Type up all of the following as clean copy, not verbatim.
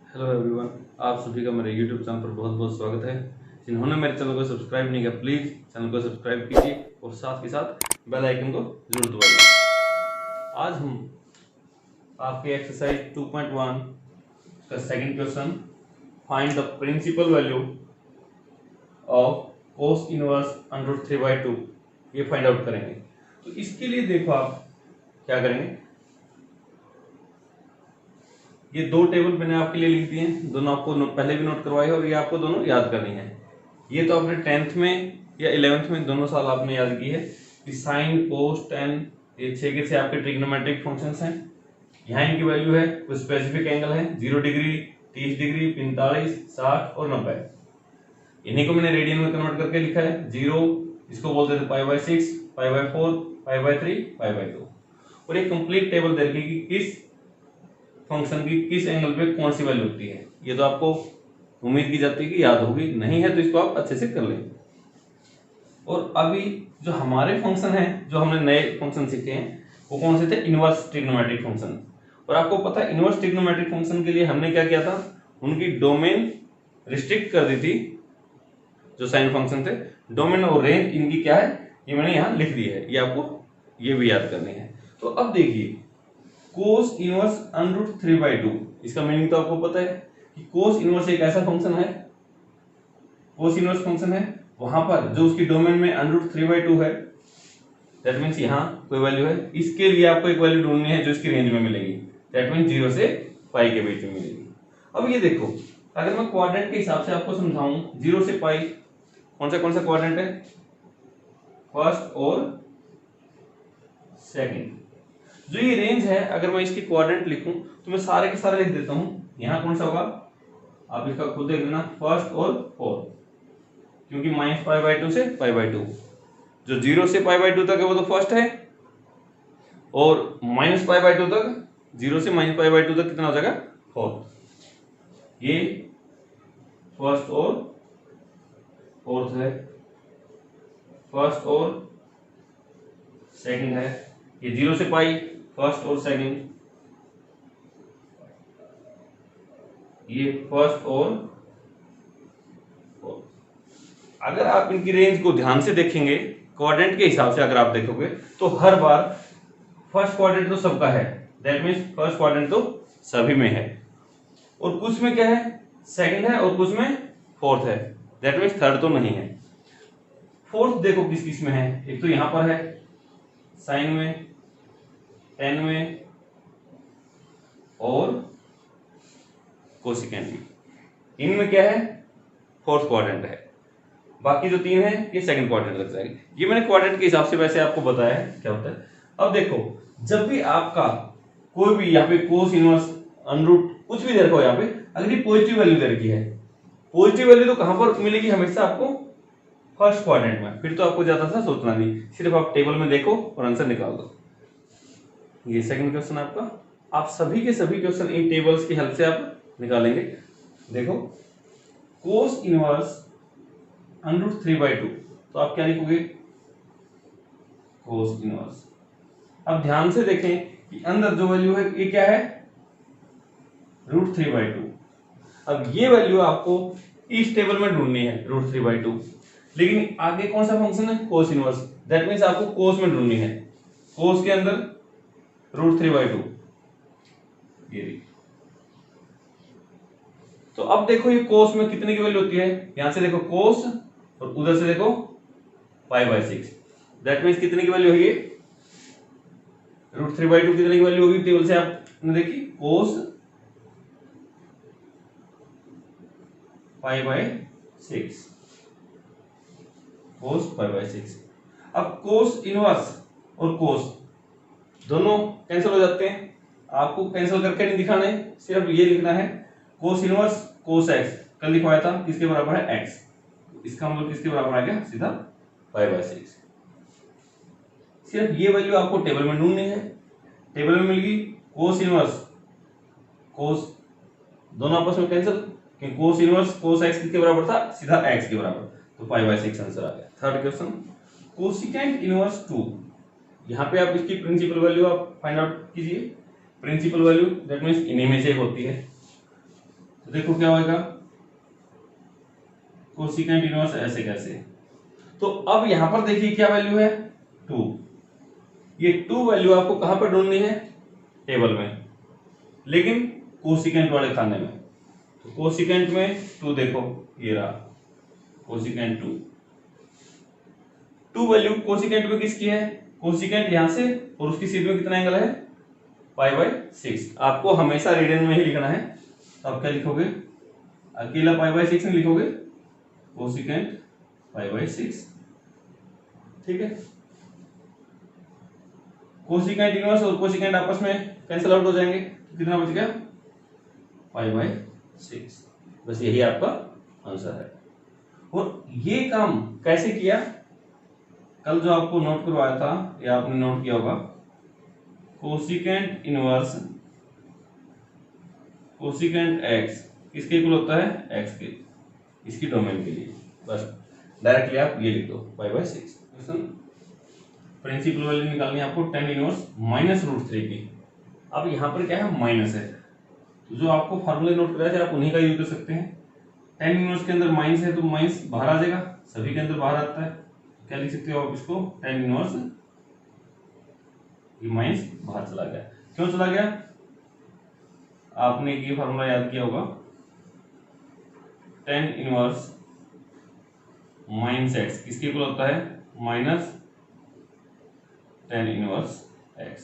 Hello everyone, आप सभी का मेरे यूट्यूब चैनल पर बहुत बहुत स्वागत है। जिन्होंने मेरे चैनल को सब्सक्राइब नहीं किया, प्लीज़ चैनल को सब्सक्राइब कीजिए और साथ के साथ बेल आइकन को जरूर दबाइए। आज हम आपके एक्सरसाइज 2.1 का second question, find the principal value of cos inverse √3/2 ये फाइंड आउट करेंगे। तो इसके लिए देखो आप क्या करेंगे, ये दो टेबल मैंने आपके लिए लिख दिए हैं, दोनों आपको पहले भी नोट करवाए और ये आपको दोनों याद करनी है। ये तो आपने 10th में या 11th में दोनों साल आपने याद की है कि साइन कोस टेन ये 6 के 6 आपके ट्रिग्नोमेट्रिक फंक्शंस हैं। यहाँ इनकी वैल्यू है, कुछ स्पेसिफिक एंगल है 0 डिग्री, 30 डिग्री, 45, 60 और 90। इन्हीं को मैंने रेडियन में कन्वर्ट करके लिखा है। 0 इसको बोलते थे π/6, π/4, π/3, π/2। और ये कंप्लीट टेबल दे रखी कि किस फंक्शन की किस एंगल पे कौन सी वैल्यू होती है। ये तो आपको उम्मीद की जाती है कि याद होगी, नहीं है तो इसको आप अच्छे से कर लेंगे। और अभी जो हमारे फंक्शन है, जो हमने नए फंक्शन सीखे हैं, वो कौन से थे? Inverse trigonometric function. और आपको पता है इनवर्स ट्रिग्नोमेट्रिक फंक्शन के लिए हमने क्या किया था, उनकी डोमेन रिस्ट्रिक्ट कर दी थी। जो साइन फंक्शन थे, डोमेन और रेंज इनकी क्या है ये मैंने यहाँ लिख दी है, ये आपको ये भी याद करनी है। तो अब देखिए कोस इनवर्स √3/2, इसका मीनिंग तो आपको पता है कि कोस इनवर्स एक ऐसा फंक्शन है, कोस इनवर्स फंक्शन है, वहां पर जो उसकी डोमेन में √3/2 है, दैट मींस यहाँ कोई वैल्यू है, इसके लिए आपको एक वैल्यू ढूंढनी है जो इसकी रेंज में मिलेगी, दैट मींस 0 से पाई के बीच में मिलेगी। अब ये देखो, अगर मैं क्वाड्रेंट के हिसाब से आपको समझाऊं, 0 से पाई कौन सा क्वाड्रेंट है? फर्स्ट और सेकंड। जो ये रेंज है, अगर मैं इसकी क्वाड्रेंट लिखूं तो मैं सारे के सारे लिख देता हूं। यहां कौन सा होगा आप इसका खुद देख लेना, फर्स्ट और फोर्थ, क्योंकि -π/2 से π/2। जो 0 से π/2 तक है वो तो फर्स्ट है, और -π/2 तक, 0 से -π/2 तक कितना हो जाएगा? फोर्थ। ये फर्स्ट और फोर्थ है, फर्स्ट और सेकंड है। ये 0 से पाई, फर्स्ट और सेकंड, ये फर्स्ट और फोर्थ। अगर आप इनकी रेंज को ध्यान से देखेंगे, क्वाड्रेंट के हिसाब से अगर आप देखोगे तो हर बार फर्स्ट क्वाड्रेंट तो सबका है, दैट मींस फर्स्ट क्वाड्रेंट तो सभी में है, और कुछ में क्या है? सेकंड है, और कुछ में फोर्थ है, दैट मींस थर्ड तो नहीं है। फोर्थ देखो किस किस में है, एक तो यहां पर है साइन में, टेन में और कोसिकेंट में। इनमें क्या है? फोर्थ क्वाड्रेंट है। बाकी जो तीन है ये सेकंड क्वाड्रेंट लग जाएगी। ये मैंने क्वाड्रेंट के हिसाब से वैसे आपको बताया है क्या होता है। अब देखो, जब भी आपका कोई भी यहाँ पे कोस इनवर्स √ कुछ भी दे रखा हो, यहाँ पे अगर ये पॉजिटिव वैल्यू दे रखी है, पॉजिटिव वैल्यू तो कहां पर मिलेगी? हमेशा आपको फर्स्ट क्वाड्रेंट में। फिर तो आपको ज्यादा सा सोचना नहीं, सिर्फ आप टेबल में देखो और आंसर निकाल दो। ये सेकंड क्वेश्चन आपका। आप सभी के सभी क्वेश्चन इन टेबल्स की हेल्प से आप निकालेंगे। देखो, कोस इनवर्स √3/2, तो आप क्या लिखोगे? Cos inverse. अब ध्यान से देखें कि अंदर जो वैल्यू है ये क्या है? √3/2। अब ये वैल्यू आपको इस टेबल में ढूंढनी है, √3/2। लेकिन आगे कौन सा फंक्शन है? कोस इनवर्स, दैट मींस आपको कोस में ढूंढनी है। कोस के अंदर √3/2, ये भी। तो अब देखो ये कोस में कितने की वैल्यू होती है? यहां से देखो कोस, और उधर से देखो π/6, दैट मींस कितने की वैल्यू है ये? √3/2 कितने की वैल्यू होगी टेबल से आपने देखी? कोस π/6, कोस π/6। अब कोस इनवर्स और कोस दोनों कैंसिल हो जाते हैं। आपको कैंसिल करके नहीं दिखाना है, सिर्फ ये लिखना है कोस इनवर्स कोस x, कल लिखवाया था किसके बराबर है? x। इसका मतलब किसके बराबर आ गया? सीधा π/6। सिर्फ ये वैल्यू आपको टेबल में ढूंढनी है। टेबल में मिल गई कोस इनवर्स कोस, दोनों आपस में कैंसिल, क्योंकि कोस इनवर्स कोस x किसके बराबर था? सीधा x के बराबर, तो π/6 आंसर आ गया। Third question, cosecant inverse 2। यहाँ पे आप इसकी प्रिंसिपल वैल्यू आप फाइंड आउट कीजिए। प्रिंसिपल वैल्यू दैट मींस इन्हीं में से होती है। तो देखो क्या होगा, कोसिकेंट इनवर्स ऐसे कैसे। तो अब यहां पर देखिए क्या वैल्यू है 2। ये 2 वैल्यू आपको कहां पर ढूंढनी है, टेबल में, लेकिन कोसिकेंट वाले खाने में। तो कोसिकेंट में 2 देखो, ये रहा कोसिकेंट 2 वैल्यू कोसिकेंट में किसकी है, कोसिकेंट यहां से और उसकी सीध में कितना एंगल है, π/6। आपको हमेशा रेडियन में ही लिखना है। अब क्या लिखोगे, अकेला π/6 नहीं लिखोगे, कोसिकेंट π/6, ठीक है। कोसिकेंट इनवर्स और कोसिकेंट आपस में कैंसिल आउट हो जाएंगे, तो कितना बच गया π/6। बस यही आपका आंसर है। और ये काम कैसे किया, कल जो आपको नोट करवाया था या आपने नोट किया होगा, कोसिकेंट इनवर्स कोसिकेंट x किसके इक्वल होता है, x के, इसकी डोमेन के लिए। बस डायरेक्टली आप ये लिख दो π/6। प्रिंसिपल वैल्यू निकालनी है आपको tan इनवर्स -√3 की। अब यहाँ पर क्या है, माइनस है, तो जो आपको फार्मूले नोट कराया थे आप उन्हीं का यूज कर सकते हैं। tan इनवर्स के अंदर माइनस है तो माइनस बाहर आ जाएगा, सभी के अंदर बाहर आता है, क्या लिख सकते हो आप इसको, tan इनवर्स, ये माइनस बाहर चला गया। क्यों चला गया, आपने ये फार्मूला याद किया होगा, tan इनवर्स -x किसके इक्वल होता है, -tan इनवर्स x।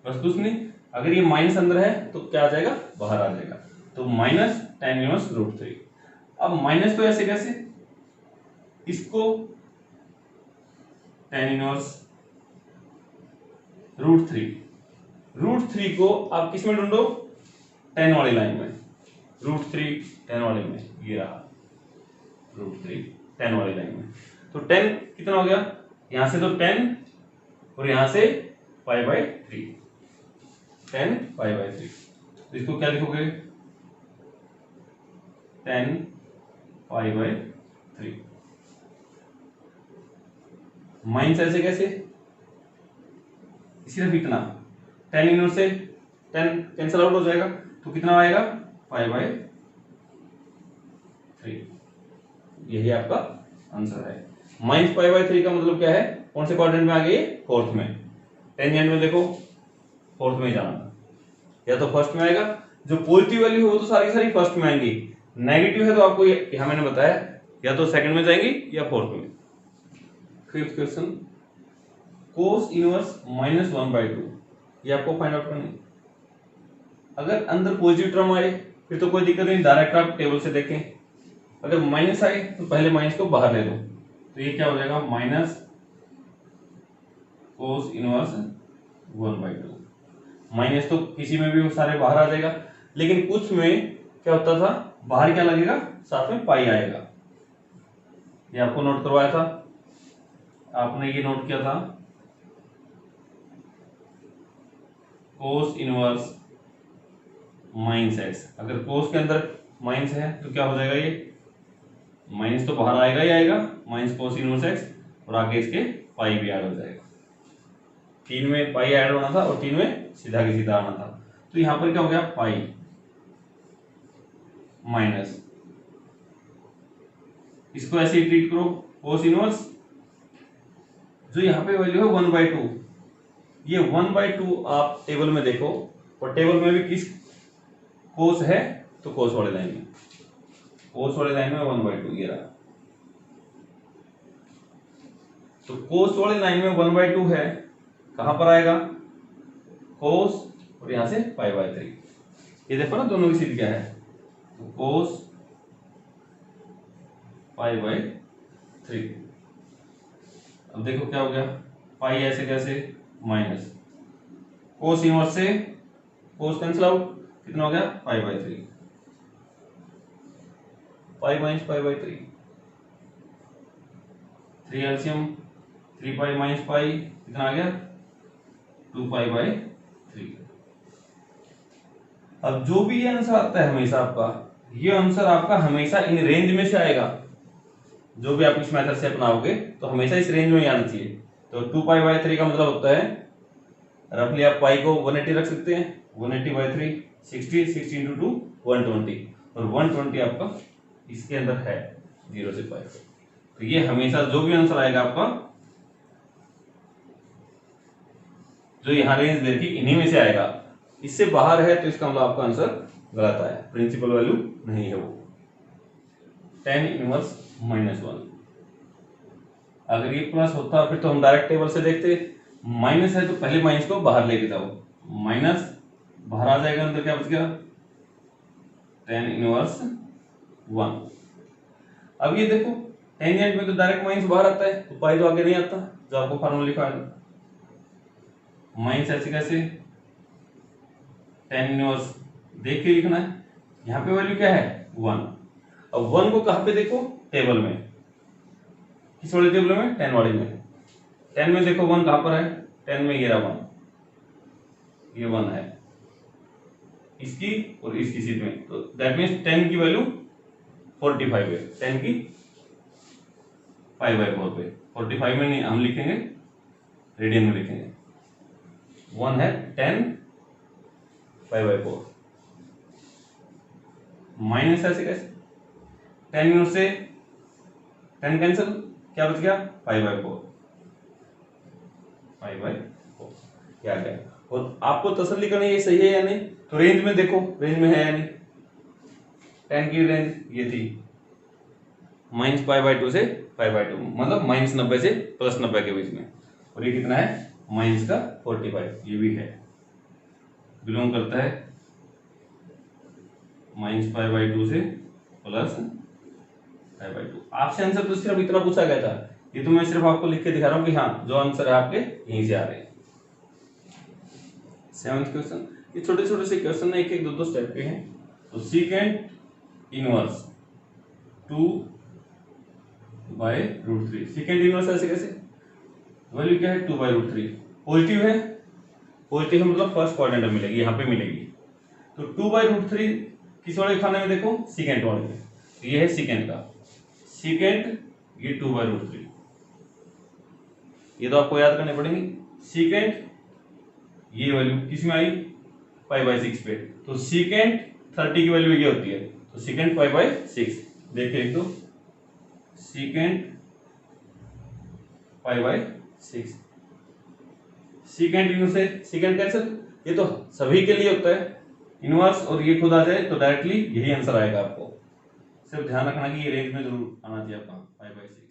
बस कुछ नहीं, अगर ये माइनस अंदर है तो क्या आ जाएगा, बाहर आ जाएगा, तो -tan इनवर्स √3। अब माइनस तो ऐसे कैसे, इसको tan इनवर्स √3 को आप किस में ढूंढो, tan वाली लाइन में, √3 tan वाले में, ये रहा √3 tan वाली लाइन में। तो tan कितना हो गया, यहां से तो tan और यहां से π/3, tan π/3। तो इसको क्या लिखोगे, tan π/3। माइनस ऐसे कैसे, सिर्फ इतना, tan इनवर्स से tan कैंसिल आउट हो जाएगा, तो कितना आएगा π/3। यही आपका आंसर है। -π/3 का मतलब क्या है, कौन से क्वाड्रेंट में आ गई, फोर्थ में। टेंजेंट में देखो फोर्थ में जाना था, या तो फर्स्ट में आएगा, जो पॉजिटिव वैल्यू है वो तो सारी सारी फर्स्ट में आएंगी, नेगेटिव है तो आपको यहां मैंने बताया या तो सेकंड में जाएंगी या फोर्थ में। फिफ्थ क्वेश्चन, कोस इनवर्स -1/2, ये आपको फाइंड आउट करना है। अगर अंदर पॉजिटिव टर्म आए फिर तो कोई दिक्कत नहीं, डायरेक्ट आप टेबल से देखें। अगर माइनस आए तो पहले माइनस को बाहर ले लो, तो ये क्या हो जाएगा, माइनस कोस इनवर्स 1/2। माइनस तो किसी में भी वो सारे बाहर आ जाएगा, लेकिन कुछ में क्या होता था, बाहर क्या लगेगा, साथ में पाई आएगा। ये आपको नोट करवाया था, आपने ये नोट किया था, कोस इनवर्स -x। अगर कोस के अंदर माइनस है तो क्या हो जाएगा, ये माइनस तो बाहर आएगा ही आएगा, माइनस कोस इनवर्स x, और आगे इसके पाई भी ऐड हो जाएगा। 3 में पाई ऐड होना था और 3 में सीधा के सीधा आना था, तो यहां पर क्या हो गया, पाई माइनस, इसको ऐसे ही ट्रीट करो, कोस इनवर्स, जो यहाँ पे वैल्यू है 1/2, ये 1/2 आप टेबल में देखो, और टेबल में भी किस कोस है, तो कोस वाले लाइन में, कोस वाले लाइन में 1/2 ये रहा। तो कोस वाले लाइन में 1/2 है, कहां पर आएगा, कोस और यहां से π/3। ये देखो ना दोनों की सीध क्या है, तो कोस π/3। अब देखो क्या हो गया, पाई ऐसे कैसे, माइनस कोस इनवर्स से कोस कैंसिल आउट, कितना हो गया π/3, pi minus π/3, 3 LCM 3 pi minus pi कितना आ गया, 2π/3। अब जो भी ये आंसर आता है हमेशा आपका, ये आंसर आपका हमेशा इन रेंज में से आएगा। जो भी आप इस मेथड से अपनाओगे तो हमेशा इस रेंज में ही आना चाहिए। तो 2π/3 का मतलब होता है, रफली आप पाई को 180 रख सकते हैं, 180/3 60, 60 × 2 120, और 120 आपका इसके अंदर है 0 से 5। तो ये हमेशा जो भी आंसर आएगा आपका, जो यहाँ रेंज दे रखी इन्हीं में से आएगा, इससे बाहर है तो इसका मतलब आपका आंसर गलत आया, प्रिंसिपल वैल्यू नहीं है वो। tan इनवर्स -1, अगर ये प्लस होता फिर तो हम डायरेक्ट टेबल से देखते, माइनस है तो पहले माइनस को बाहर लेके जाओ, माइनस बाहर आ जाएगा, अंदर क्या बच गया tan इनवर्स 1। अब ये देखो टेंजेंट में तो डायरेक्ट माइनस बाहर आता है, तो पाई तो आगे नहीं आता, जो आपको फार्मूला लिखा है माइनस ऐसे कैसे, tan इनवर्स देख के लिखना है। यहाँ पे वैल्यू क्या है 1। अब 1 को कहाँ पे देखो, टेबल में, किस वाले टेबल में, 10 वाले में। 10 में देखो 1 कहाँ पर है, 10 में ये रहा 1, ये 1 है इसकी और इसकी सीट में, तो दैट मीन्स 10 की वैल्यू 45 है, 10 की 5/4 पे, 45 में नहीं हम लिखेंगे, रेडियन में लिखेंगे। 1 है 10 5/4, माइनस ऐसे कैसे, 10 इनवर्स से 10 कैंसिल, क्या बच गया 5/4, 5/4 क्या गया। और आपको तसल्ली करनी ये सही है या नहीं, तो रेंज में देखो, रेंज में है या नहीं। 10 की रेंज ये थी -5/2 से 5/2, मतलब -90 से +90 के बीच में, और ये कितना है माइनस का 45, ये भी है, बिलोंग करता है -5/2 से +5/2। आपसे आंसर तो सिर्फ इतना पूछा गया था, ये तो मैं सिर्फ आपको लिख के दिखा रहा हूँ कि हाँ जो आंसर है आपके यहीं से आ रहे हैं। 7th क्वेश्चन, ये छोटे छोटे से क्वेश्चन है, एक एक दो दो स्टेप के हैं। तो सीकेंट इनवर्स 2/√3, सीकेंट इनवर्स ऐसे कैसे, वैल्यू क्या है 2/√3, पॉजिटिव है, पॉजिटिव है मतलब फर्स्ट क्वाड्रेंट में मिलेगी, यहाँ पे मिलेगी। तो 2/√3 किस वाले खाने में देखो, सीकेंट वाले में, तो ये है सीकेंट का, सीकेंट ये 2/√3, ये तो आपको याद करने पड़ेंगे। सीकेंट ये वैल्यू किस में आई 5/6 पे, तो सीकेंट 30 की वैल्यू ये होती है, तो सीकेंट 5/6 देखिए लिख दो, सीकेंट 5/6, सीकेंट इनवर्स से सीकेंट कैंसिल, ये तो सभी के लिए होता है, इनवर्स और ये खुद आ जाए तो डायरेक्टली यही आंसर आएगा। आपको सिर्फ ध्यान रखना कि ये रेंज में जरूर आना चाहिए आपका 5/6।